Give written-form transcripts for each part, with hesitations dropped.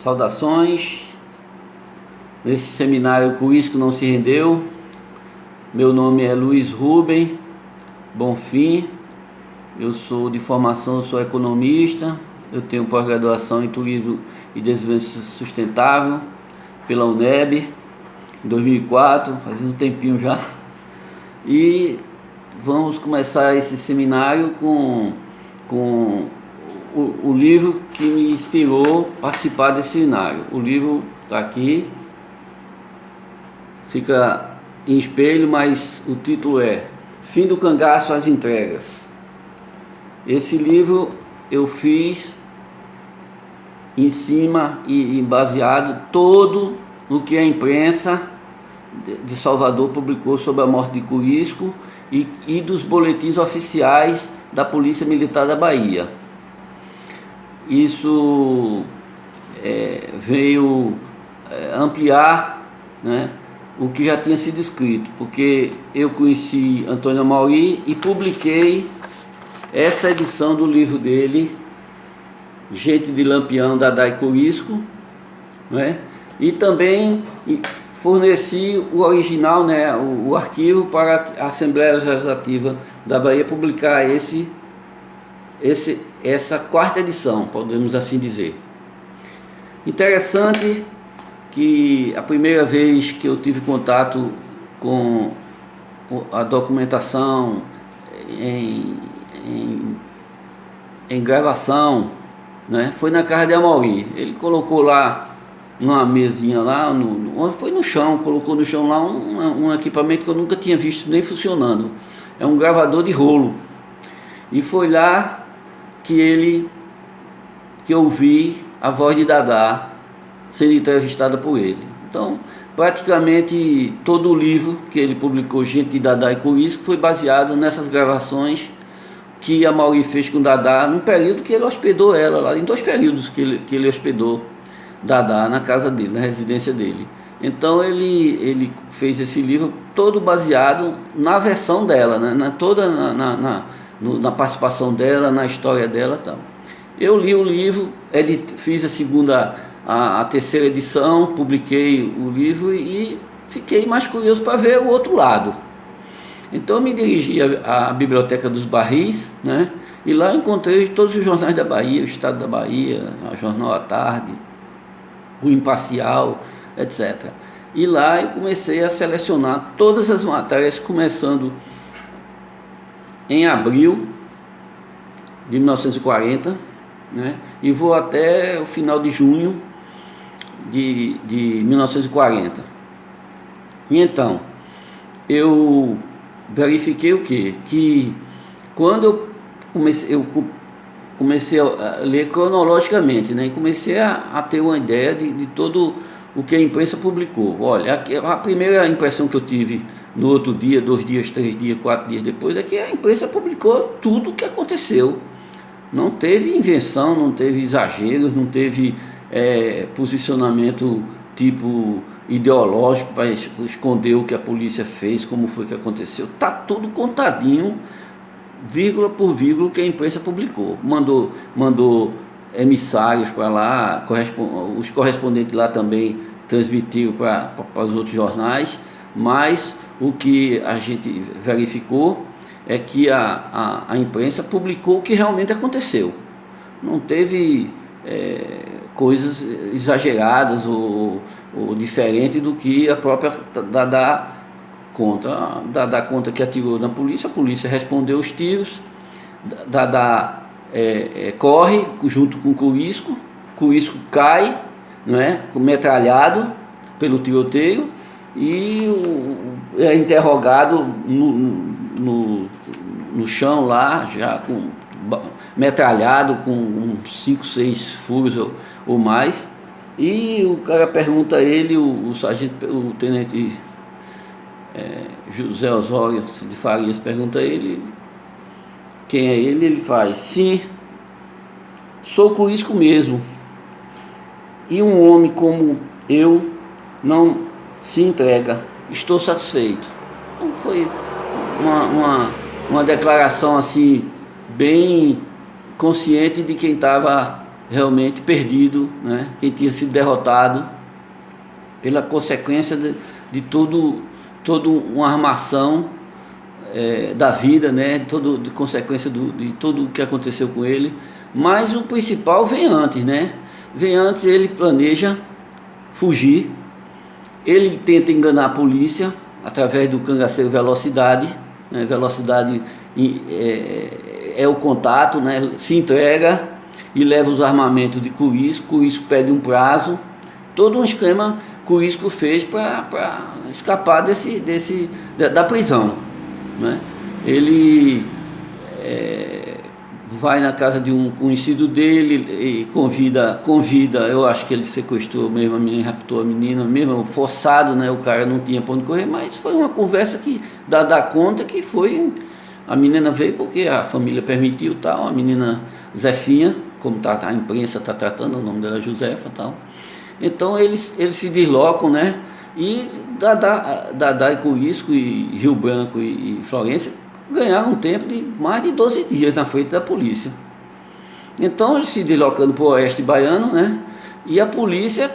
Saudações, nesse seminário Curisco Não Se Rendeu. Meu nome é Luiz Rubem Bonfim, eu sou de formação, sou economista, eu tenho pós-graduação em Turismo e Desenvolvimento Sustentável pela UNEB, em 2004, faz um tempinho já. E vamos começar esse seminário com o livro que me inspirou a participar desse seminário. O livro está aqui, fica em espelho, mas o título é Fim do Cangaço às Entregas. Esse livro eu fiz em cima e baseado todo no que a imprensa de Salvador publicou sobre a morte de Curisco e dos boletins oficiais da Polícia Militar da Bahia. Isso veio ampliar, né, o que já tinha sido escrito, porque eu conheci Antônio Amauri e publiquei essa edição do livro dele, Gente de Lampião, Dadá e Curisco, né? E também forneci o original, né, o arquivo para a Assembleia Legislativa da Bahia publicar essa quarta edição, podemos assim dizer. Interessante que a primeira vez que eu tive contato com a documentação em gravação, né, foi na casa de Amauri. Ele colocou lá numa mesinha lá, foi no chão, colocou no chão lá um equipamento que eu nunca tinha visto nem funcionando. É um gravador de rolo. E foi lá que eu vi a voz de Dadá sendo entrevistada por ele. Então, praticamente todo o livro que ele publicou, Gente de Dadá e Curisco, foi baseado nessas gravações que a Amauri fez com Dadá num período que ele hospedou ela lá, em 2 períodos que ele hospedou Dadá na casa dele, na residência dele. Então ele fez esse livro todo baseado na versão dela, né, toda na participação dela, na história dela e tal. Eu li o livro, fiz a terceira edição, publiquei o livro e fiquei mais curioso para ver o outro lado. Então eu me dirigi à Biblioteca dos Barris, né, e lá encontrei todos os jornais da Bahia, o Estado da Bahia, o Jornal à Tarde, o Imparcial, etc. E lá eu comecei a selecionar todas as matérias, começando em abril de 1940, né, e vou até o final de junho de 1940. E então, eu verifiquei o quê? Que quando eu comecei a ler cronologicamente, né, e comecei a ter uma ideia de todo o que a imprensa publicou. Olha, a primeira impressão que eu tive no outro dia, 2 dias, 3 dias, 4 dias depois, é que a imprensa publicou tudo o que aconteceu. Não teve invenção, não teve exageros, não teve posicionamento tipo ideológico para esconder o que a polícia fez, como foi que aconteceu. Está tudo contadinho, vírgula por vírgula, que a imprensa publicou. Mandou emissários para lá, os correspondentes lá também transmitiram para os outros jornais, mas o que a gente verificou é que a imprensa publicou o que realmente aconteceu. Não teve coisas exageradas ou diferente do que a própria Dadá conta. Dadá conta que atirou na polícia, a polícia respondeu os tiros, Dadá corre junto com Curisco cai, né, metralhado pelo tiroteio, e é interrogado no chão lá, já metralhado com uns 5, 6 furos ou mais. E o cara pergunta a ele, o tenente José Osório de Farias pergunta a ele quem é ele. Ele faz: sim, sou Curisco mesmo, e um homem como eu não se entrega, estou satisfeito. Então foi uma declaração assim bem consciente de quem estava realmente perdido, né? Quem tinha sido derrotado pela consequência de toda uma armação da vida, né? De consequência de tudo o que aconteceu com ele. Mas o principal vem antes, né? Vem antes, ele planeja fugir, ele tenta enganar a polícia através do cangaceiro Velocidade, né? Velocidade é o contato, né? Se entrega e leva os armamentos de Corisco. Corisco pede um prazo, todo um esquema Corisco fez para escapar da prisão, né? Ele vai na casa de um conhecido dele e convida, eu acho que ele sequestrou mesmo a menina, raptou a menina mesmo, forçado, né? O cara não tinha pra onde correr, mas foi uma conversa que dá conta que foi, a menina veio porque a família permitiu, tal, a menina Zefinha, como a imprensa está tratando, o nome dela é Josefa, tal. Então eles se deslocam, né? E Dadá e Corisco e Rio Branco e Florença ganharam um tempo de mais de 12 dias na frente da polícia. Então eles se deslocando para o oeste baiano, né? E a polícia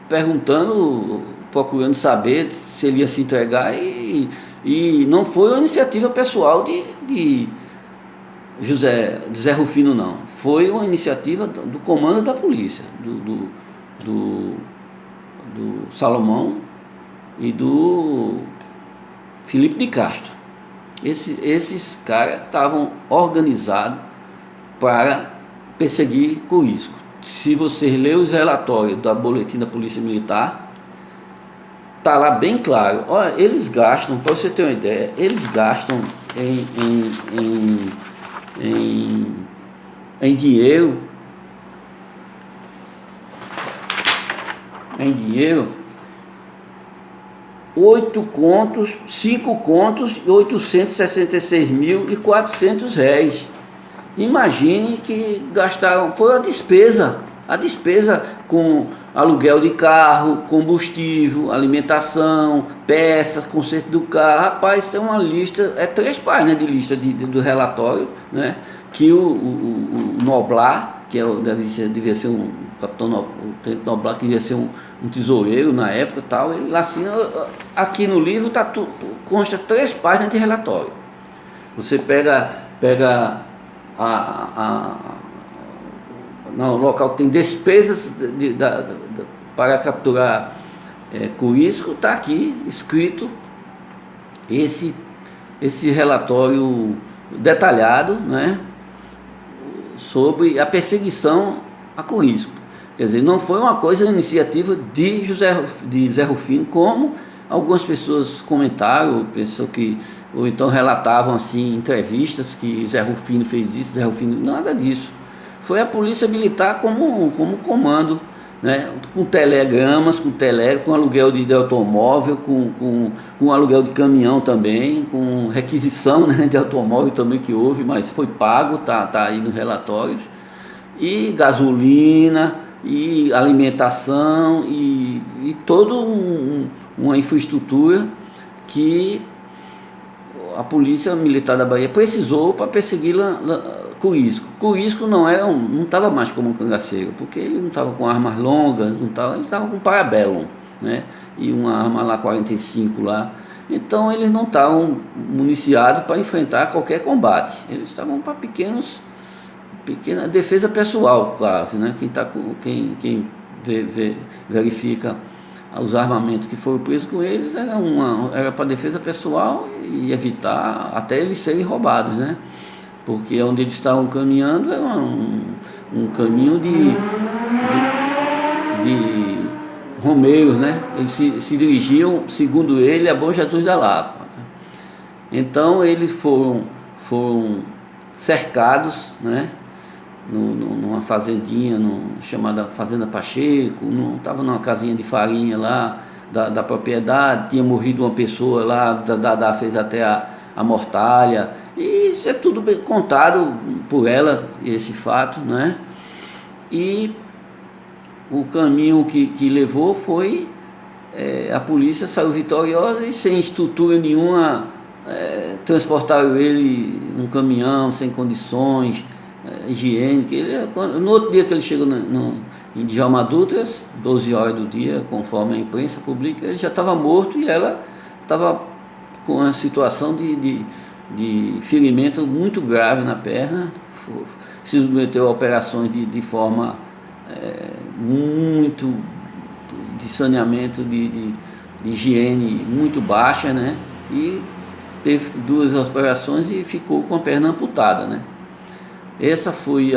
perguntando, procurando saber se ele ia se entregar, e não foi uma iniciativa pessoal de Zé Rufino, não. Foi uma iniciativa do comando da polícia, do Salomão e do Felipe de Castro. Esses caras estavam organizados para perseguir Corisco. Se você ler os relatórios da boletim da Polícia Militar, tá lá bem claro. Olha, eles gastam, para você ter uma ideia, eles gastam em dinheiro 8 contos, 5 contos e 866.400 réis. Imagine que gastaram, foi a despesa com aluguel de carro, combustível, alimentação, peças, conserto do carro. Rapaz, isso é uma lista, 3 páginas de lista do relatório, né? Que o Noblar, que devia ser um capitão, o tenente Noblar, que devia ser um tesoureiro na época, tal, ele assina. Aqui no livro consta 3 páginas de relatório. Você pega no local que tem despesas para capturar Corisco, está aqui escrito esse relatório detalhado, né, sobre a perseguição a Corisco. Quer dizer, não foi uma coisa, iniciativa de Zé Rufino, como algumas pessoas comentaram, ou então relatavam assim, entrevistas que Zé Rufino fez isso, Zé Rufino, nada disso. Foi a polícia militar como comando, né? Com telegramas, com aluguel de automóvel, com aluguel de caminhão também, com requisição, né, de automóvel também que houve, mas foi pago, tá aí nos relatórios, e gasolina, e alimentação, e toda uma infraestrutura que a Polícia Militar da Bahia precisou para perseguir Corisco. Corisco não estava mais como um cangaceiro, porque ele não estava com armas longas, ele estava com Parabellum, né? E uma arma lá 45 lá. Então eles não estavam municiados para enfrentar qualquer combate. Eles estavam para pequena defesa pessoal, quase, né? Quem verifica os armamentos que foram presos com eles era para defesa pessoal e evitar até eles serem roubados, né? Porque onde eles estavam caminhando era um caminho de romeiros, né? Eles se dirigiam, segundo ele, a Bom Jesus da Lapa. Então eles foram cercados, né? Numa fazendinha chamada Fazenda Pacheco, estava numa casinha de farinha lá da propriedade, tinha morrido uma pessoa lá, Dadá fez até a mortalha, e isso é tudo bem contado por ela, esse fato, né? E o caminho que levou foi, a polícia saiu vitoriosa e sem estrutura nenhuma, transportaram ele num caminhão, sem condições, higiênica. No outro dia que ele chegou em Djalma Dutra, 12 horas do dia, conforme a imprensa publica, ele já estava morto e ela estava com uma situação de ferimento muito grave na perna, se submeteu a operações de forma muito de saneamento, de higiene muito baixa, né? E teve 2 operações e ficou com a perna amputada, né? Essa foi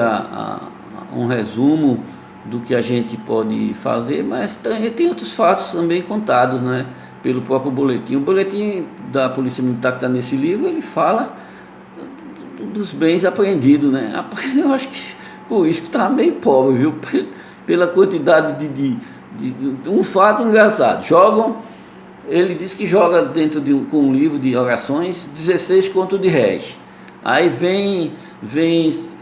um resumo do que a gente pode fazer, mas tem outros fatos também contados, né, pelo próprio boletim. O boletim da Polícia Militar que está nesse livro, ele fala dos bens apreendidos, né? Eu acho que com isso que estava meio pobre, viu? Pela quantidade de um fato engraçado. Ele diz que joga dentro com um livro de orações 16 contos de réis. Aí vem,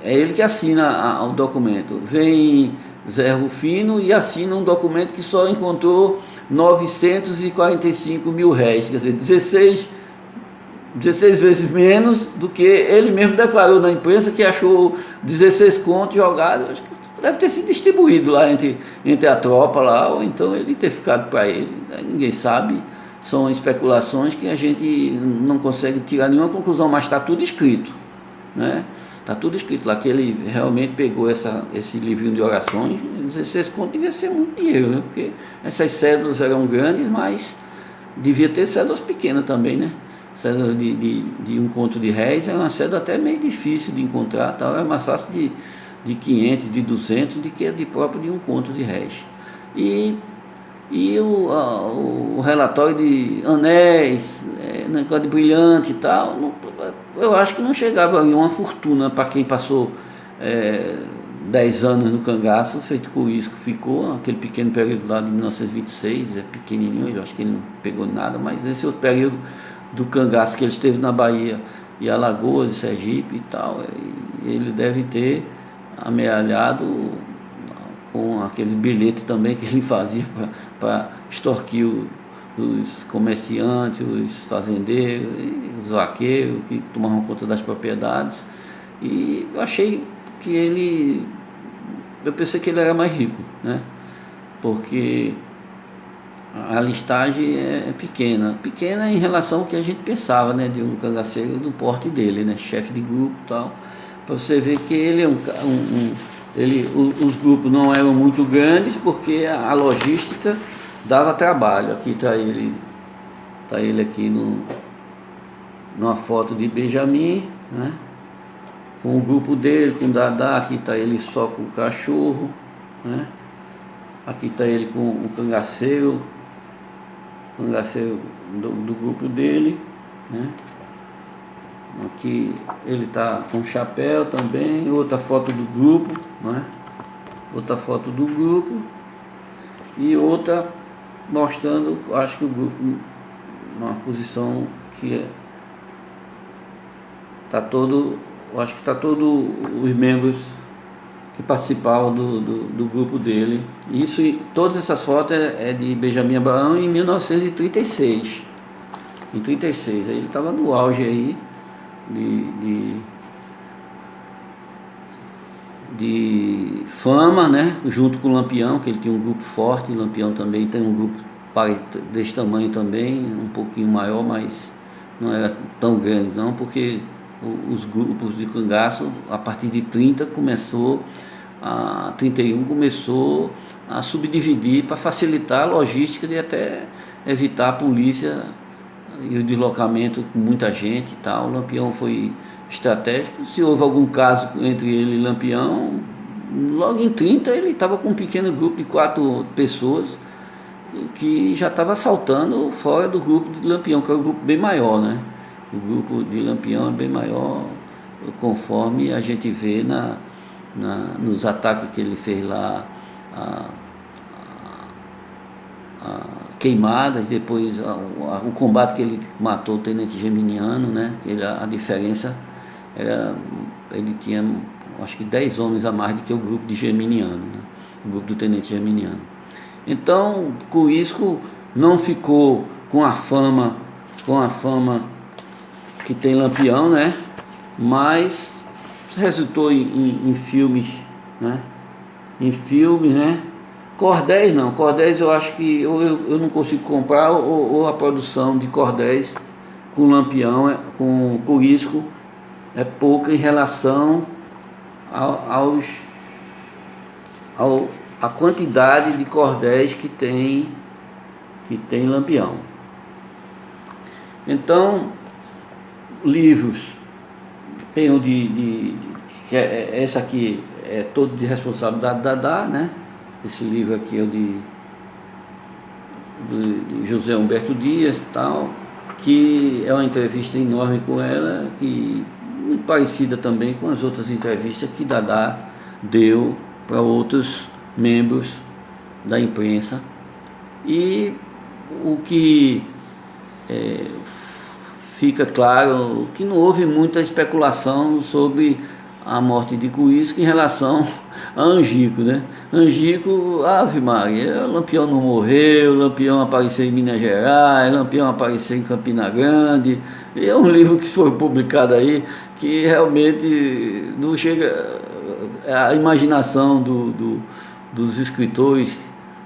é ele que assina o documento. Vem Zé Rufino e assina um documento que só encontrou 945 mil réis, quer dizer, 16 vezes menos do que ele mesmo declarou na imprensa, que achou 16 contos jogados. Acho que deve ter sido distribuído lá entre a tropa lá, ou então ele ter ficado para ele. Ninguém sabe, são especulações que a gente não consegue tirar nenhuma conclusão, mas está tudo escrito, né? Está tudo escrito lá que ele realmente pegou esse livrinho de orações. 16 contos devia ser muito dinheiro, né? Porque essas cédulas eram grandes, mas devia ter cédulas pequenas também, né? Cédula de 1 conto de réis é uma cédula até meio difícil de encontrar, tal. É mais fácil de 500, de 200 do que de próprio de 1 conto de réis. E o relatório de anéis, negócio de brilhante e tal, eu acho que não chegava a uma fortuna para quem passou 10 anos no cangaço, feito com isso que ficou, aquele pequeno período lá de 1926, pequenininho, eu acho que ele não pegou nada, mas esse outro período do cangaço que ele esteve na Bahia e Alagoas, Sergipe e tal, ele deve ter amealhado com aqueles bilhetes também que ele fazia para extorquir os comerciantes, os fazendeiros, os vaqueiros que tomavam conta das propriedades. E eu achei que eu pensei que ele era mais rico, né? Porque a listagem é pequena em relação ao que a gente pensava, né, de um cangaceiro do porte dele, né, chefe de grupo e tal, para você ver que ele é os grupos não eram muito grandes porque a logística dava trabalho. Aqui está ele aqui numa foto de Benjamin, né, com o grupo dele, com o Dadá. Aqui está ele só com o cachorro, né, aqui está ele com o cangaceiro do grupo dele, né. Aqui ele está com chapéu também, outra foto do grupo, né? Outra foto do grupo e outra mostrando, acho que o grupo, uma posição que está todo, acho que está todo os membros que participavam do grupo dele. Isso, todas essas fotos é de Benjamin Abraão em 1936. Em 36, aí ele estava no auge aí de fama, né? Junto com o Lampião, que ele tinha um grupo forte. O Lampião também tem um grupo desse tamanho também, um pouquinho maior, mas não era tão grande não, porque os grupos de cangaço a partir de 31 começou a subdividir para facilitar a logística de até evitar a polícia e o deslocamento com muita gente e tal. O Lampião foi estratégico. Se houve algum caso entre ele e Lampião, logo em 30 ele estava com um pequeno grupo de 4 pessoas que já estava assaltando fora do grupo de Lampião, que é um grupo bem maior, né? O grupo de Lampião é bem maior, conforme a gente vê nos ataques que ele fez lá, queimadas, depois o combate que ele matou o tenente Geminiano, né? A diferença era, ele tinha acho que 10 homens a mais do que o grupo de Geminiano, né? O grupo do tenente Geminiano. Então, com isso não ficou com a fama que tem Lampião, né? Mas resultou em filmes, né? Em filmes, né? Cordéis não, cordéis eu acho que ou eu não consigo comprar, ou a produção de cordéis com lampião, com curisco, é pouca em relação a quantidade de cordéis que tem lampião. Então, livros, tem o essa aqui é todo de responsabilidade da Dadá, né? Esse livro aqui é o de José Humberto Dias, tal, que é uma entrevista enorme com ela, que muito parecida também com as outras entrevistas que Dadá deu para outros membros da imprensa. E o que fica claro que não houve muita especulação sobre a morte de Cuísco em relação a Angico, né? Angico, Ave Maria, Lampião não morreu, Lampião apareceu em Minas Gerais, Lampião apareceu em Campina Grande. E é um livro que foi publicado aí que realmente não chega à imaginação dos escritores,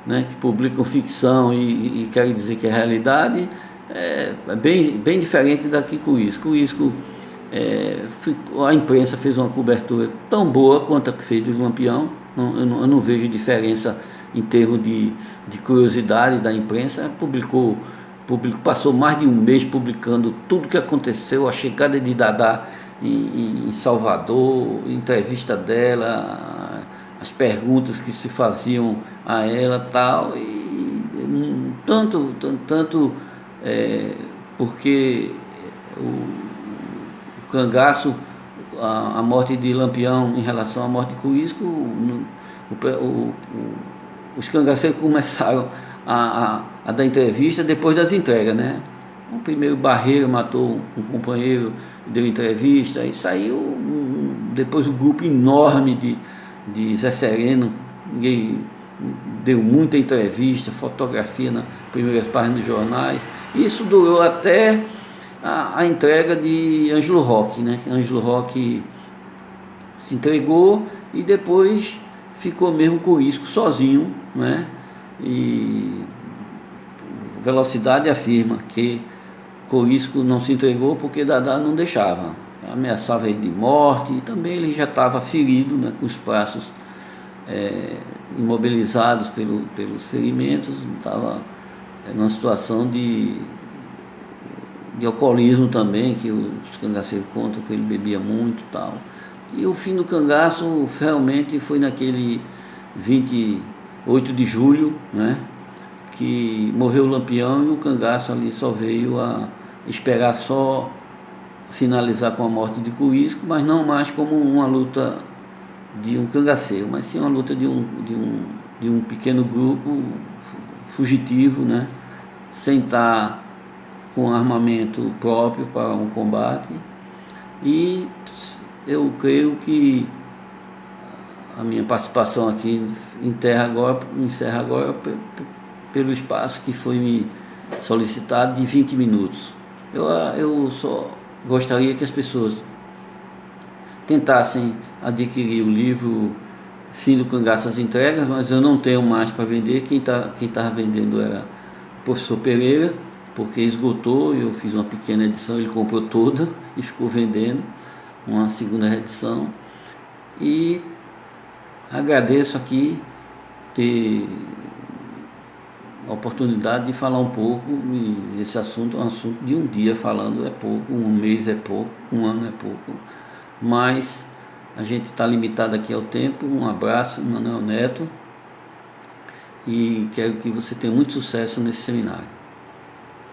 né, que publicam ficção e querem dizer que é realidade. É bem diferente daqui com isso. Com isso, a imprensa fez uma cobertura tão boa quanto a que fez do Lampião. Eu não vejo diferença em termos de curiosidade da imprensa. Passou mais de um mês publicando tudo o que aconteceu, a chegada de Dadá em Salvador, entrevista dela, as perguntas que se faziam a ela, tal, e tanto porque o cangaço, a morte de Lampião em relação à morte de Cuísco, os cangaceiros começaram a dar entrevista depois das entregas, né? O primeiro Barreira matou um companheiro, deu entrevista, aí saiu depois um grupo enorme de Zé Sereno, deu muita entrevista, fotografia nas primeiras páginas dos jornais. Isso durou até a entrega de Ângelo Roque, né? Ângelo Roque se entregou e depois ficou mesmo Cuísco sozinho, né? E Velocidade afirma que Cuísco não se entregou porque Dadá não deixava, ameaçava ele de morte, e também ele já estava ferido, né, com os braços imobilizados pelos ferimentos, estava numa situação de alcoolismo também, que os cangaceiros contam que ele bebia muito e tal. E o fim do cangaço realmente foi naquele 28 de julho, né, que morreu o Lampião, e o cangaço ali só veio a esperar só finalizar com a morte de Cuísco, mas não mais como uma luta de um cangaceiro, mas sim uma luta de um pequeno grupo fugitivo, né, sem estar com armamento próprio para um combate. E eu creio que a minha participação aqui encerra agora pelo espaço que foi me solicitado de 20 minutos. Eu só gostaria que as pessoas tentassem adquirir o livro Fim do Cangaço às Entregas, mas eu não tenho mais para vender. Quem estava vendendo era o professor Pereira, porque esgotou. Eu fiz uma pequena edição, ele comprou toda e ficou vendendo uma segunda edição. E agradeço aqui ter a oportunidade de falar um pouco. E esse assunto é um assunto de um dia falando é pouco, um mês é pouco, um ano é pouco, mas a gente está limitado aqui ao tempo. Um abraço, Manuel Neto, e quero que você tenha muito sucesso nesse seminário.